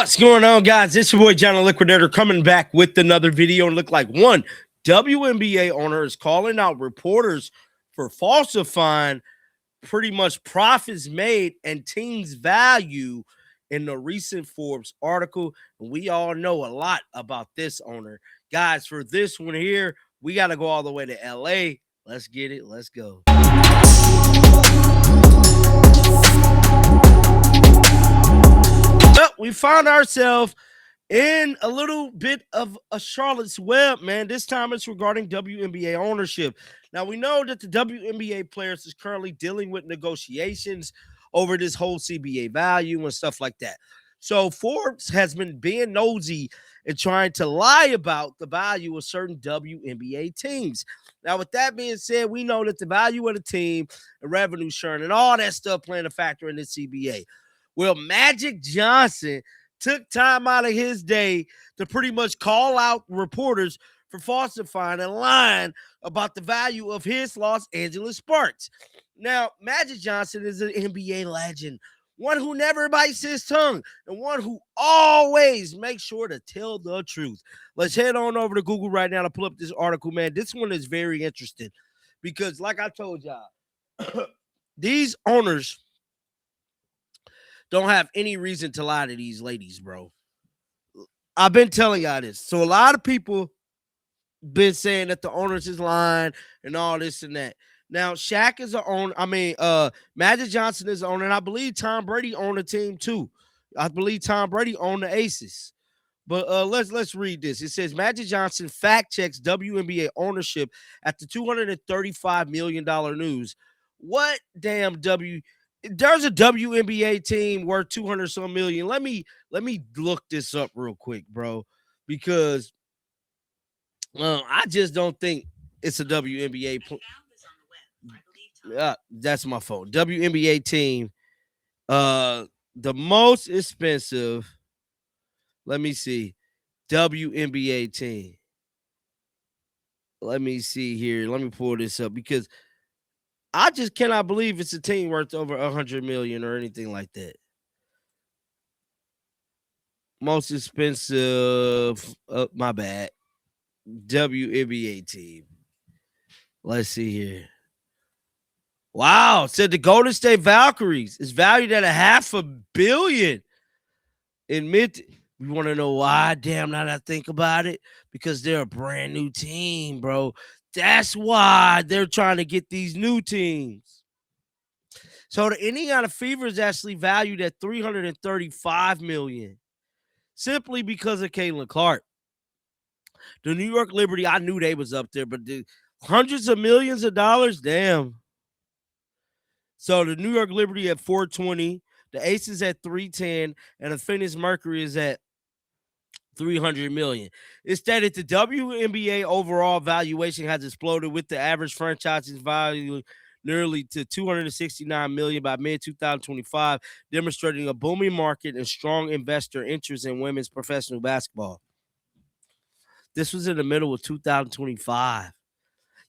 What's going on, guys? It's your boy John the Liquidator coming back with another video. And look like one WNBA owner is calling out reporters for falsifying pretty much profits made and teams' value in the recent Forbes article. And we all know a lot about this owner. Guys, for this one here, we got to go all the way to LA. Let's get it. Let's go. Well, we found ourselves in a little bit of a Charlotte's Web, man. This time it's regarding WNBA ownership. Now, we know that the WNBA players is currently dealing with negotiations over this whole CBA value and stuff like that. So Forbes has been being nosy and trying to lie about the value of certain WNBA teams. Now, with that being said, we know that the value of the team, the revenue sharing, and all that stuff playing a factor in the CBA. Well, Magic Johnson took time out of his day to pretty much call out reporters for falsifying and lying about the value of his Los Angeles Sparks. Now, Magic Johnson is an NBA legend, one who never bites his tongue, and one who always makes sure to tell the truth. Let's head on over to Google right now to pull up this article, man. This one is very interesting because, like I told y'all, these owners don't have any reason to lie to these ladies, bro. I've been telling y'all this. So a lot of people been saying that the owners is lying and all this and that. Now, Shaq is the owner. Magic Johnson is the owner, and I believe Tom Brady owned the team too. I believe Tom Brady owned the Aces. But let's read this. It says Magic Johnson fact checks WNBA ownership at the $235 million news. What damn There's a WNBA team worth 200 some million. Let me look this up real quick, bro, because I just don't think it's a WNBA. That's my phone. WNBA team. The most expensive. Let me see. WNBA team. Let me see here. Let me pull this up because I just cannot believe it's a team worth over 100 million or anything like that. Most expensive, my bad, WNBA team. Let's see here. Wow, said the Golden State Valkyries is valued at $500 million. You want to know why? Damn, now that I think about it, because they're a brand new team, bro. That's why they're trying to get these new teams. So the Indiana Fever is actually valued at $335 million, simply because of Caitlin Clark. The New York Liberty, I knew they was up there, but the hundreds of millions of dollars, damn. So the New York Liberty at 420, the Aces at 310, and the Phoenix Mercury is at 300 million. It's stated the WNBA overall valuation has exploded, with the average franchise's value nearly to 269 million by mid-2025, demonstrating a booming market and strong investor interest in women's professional basketball. This was in the middle of 2025.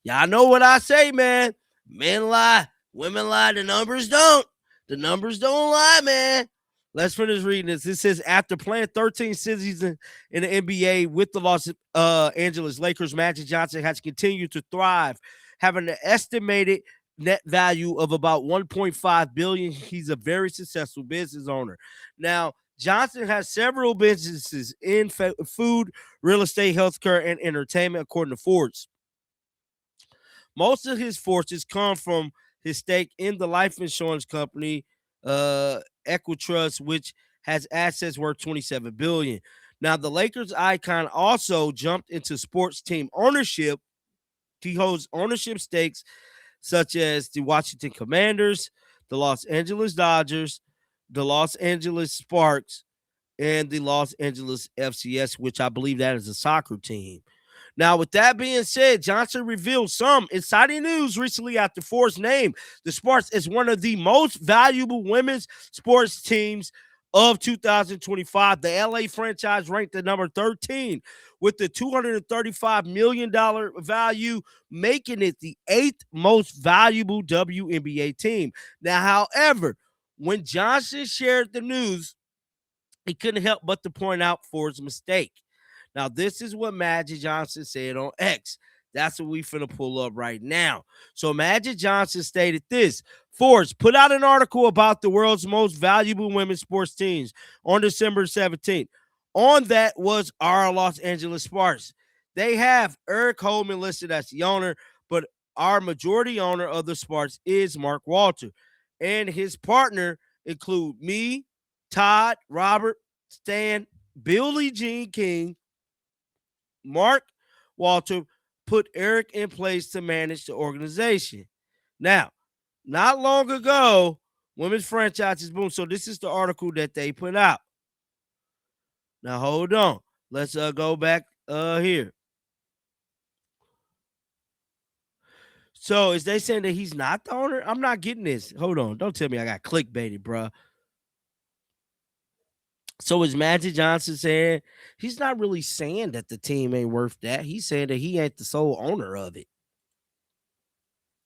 Y'all know what I say, man. Men lie, women lie, the numbers don't. The numbers don't lie, man. Let's finish reading this. It says, after playing 13 seasons in the NBA with the Los Angeles Lakers, Magic Johnson has continued to thrive, having an estimated net value of about $1.5 billion. He's a very successful business owner. Now, Johnson has several businesses in food, real estate, healthcare, and entertainment, according to Forbes. Most of his fortunes come from his stake in the life insurance company, Equitrust, which has assets worth $27 billion. Now, the Lakers icon also jumped into sports team ownership. He holds ownership stakes such as the Washington Commanders, the Los Angeles Dodgers, the Los Angeles Sparks, and the Los Angeles FCS, which I believe that is a soccer team. Now, with that being said, Johnson revealed some exciting news recently after Forbes named the Sparks as one of the most valuable women's sports teams of 2025. The LA franchise ranked at number 13 with the $235 million value, making it the 8th most valuable WNBA team. Now, however, when Johnson shared the news He couldn't help but to point out Ford's mistake. Now, this is what Magic Johnson said on X. That's what we finna pull up right now. So Magic Johnson stated this: Forbes put out an article about the world's most valuable women's sports teams on December 17th. On that was our Los Angeles Sparks. They have Eric Holman listed as the owner, but our majority owner of the Sparks is Mark Walter. And his partner include me, Todd, Robert, Stan, Billie Jean King, Mark Walter, put Eric in place to manage the organization. Now, not long ago, women's franchises boom. So this is the article that they put out. Now hold on. Let's go back here. So is they saying that he's not the owner? I'm not getting this. Hold on. Don't tell me I got clickbaited, bro. So is Magic Johnson saying he's not really saying that the team ain't worth that? He's saying that he ain't the sole owner of it.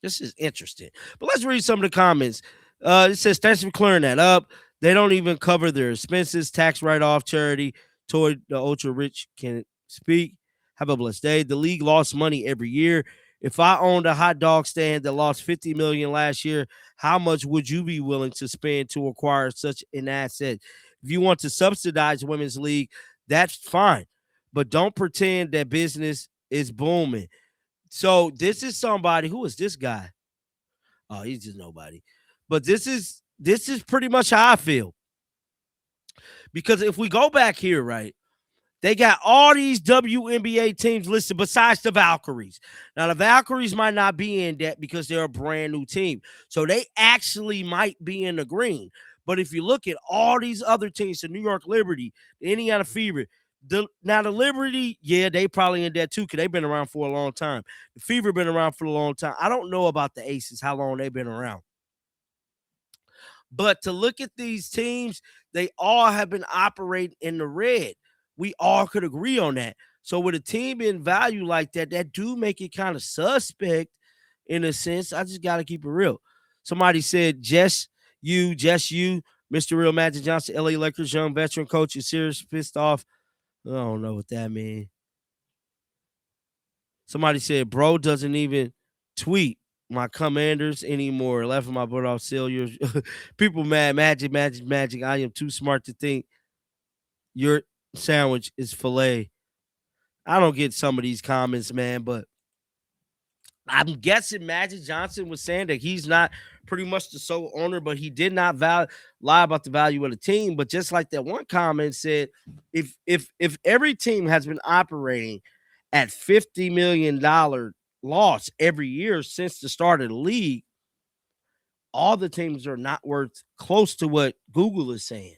This is interesting. But let's read some of the comments. It says, thanks for clearing that up. They don't even cover their expenses, tax write-off, charity, toward the ultra rich can speak. Have a blessed day. The league lost money every year. If I owned a hot dog stand that lost 50 million last year, how much would you be willing to spend to acquire such an asset? If you want to subsidize women's league, that's fine. But don't pretend that business is booming. So this is somebody. Who is this guy? Oh, he's just nobody. But this is pretty much how I feel. Because if we go back here, right, they got all these WNBA teams listed besides the Valkyries. Now, the Valkyries might not be in that because they're a brand new team. So they actually might be in the green. But if you look at all these other teams, the New York Liberty, the Indiana Fever, the Liberty, yeah, they probably in that too because they've been around for a long time. The Fever been around for a long time. I don't know about the Aces, how long they've been around. But to look at these teams, they all have been operating in the red. We all could agree on that. So with a team in value like that, that do make it kind of suspect in a sense. I just got to keep it real. Somebody said, just you, Mr. Real Magic Johnson, LA Lakers young veteran coach is serious pissed off. I don't know what that means. Somebody said, bro doesn't even tweet my commanders anymore. Laughing my butt off, Silliers. People mad. Magic. I am too smart to think your sandwich is filet. I don't get some of these comments, man, but I'm guessing Magic Johnson was saying that he's not pretty much the sole owner, but he did not lie about the value of the team. But just like that one comment said, if every team has been operating at $50 million loss every year since the start of the league, all the teams are not worth close to what Google is saying.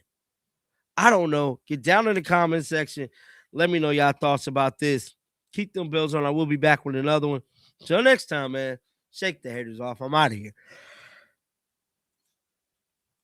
I don't know. Get down in the comment section. Let me know y'all thoughts about this. Keep them bells on. I will be back with another one. Till next time, man. Shake the haters off. I'm out of here.